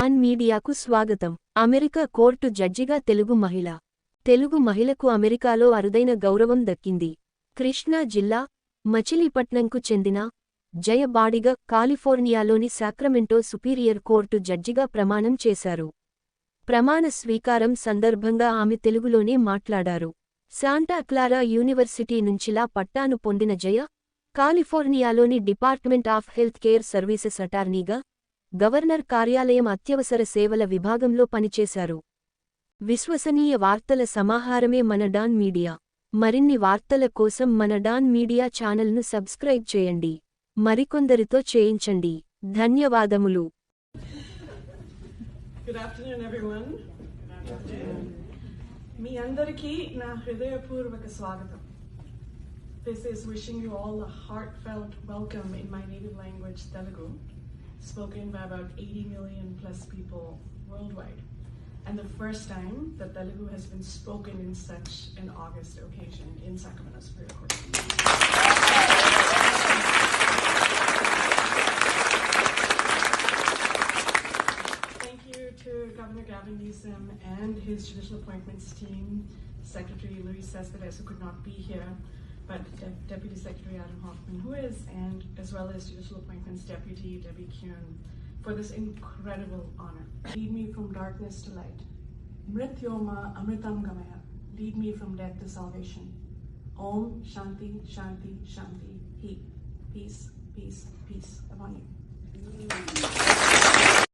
Don మీడియాకు స్వాగతం. America court జడ్జిగా తెలుగు మహిళకు అమెరికాలో అరుదైన గౌరవం దక్కింది. కృష్ణా జిల్లా మచిలీపట్నంకు చెందిన జయ బాడిగ కాలిఫోర్నియాలోని సాక్రమెంటో సుపీరియర్ కోర్టు జడ్జిగా ప్రమాణం చేశారు. ప్రమాణ స్వీకారం సందర్భంగా ఆమె తెలుగులోనే మాట్లాడారు. శాంటా క్లారా యూనివర్సిటీ నుంచిలా పట్టాను పొందిన జయ, కాలిఫోర్నియాలోని department of health care services అటార్నీగా, గవర్నర్ కార్యాలయం అత్యవసర సేవల విభాగంలో పనిచేశారు. విశ్వసనీయ వార్తల సమాహారమే మన డాన్ మీడియా. మరిన్ని వార్తల కోసం మన డాన్ మీడియా ఛానల్ను సబ్స్క్రైబ్ చేయండి. మరికొందరితో చేయించండి. ధన్యవాదములు. Good afternoon, everyone. మీ అందరికీ నా హృదయపూర్వక స్వాగతం. This is wishing you all a heartfelt welcome in my native language, Telugu, spoken by about 80 million plus people worldwide, and the first time that Telugu has been spoken in such an august occasion in Sacramento Superior Court. Thank you to Governor Gavin Newsom and his judicial appointments team, Secretary Luis Cespedes, who could not be here, but Deputy Secretary Adam Hoffman, who is, and as well as Judicial Appointments Deputy Debbie Kuhn, for this incredible honor. Lead me from darkness to light. Mrityoma Amritam Gamaya. Lead me from death to salvation. Om Shanti Shanti Shanti. Peace, peace, peace upon you.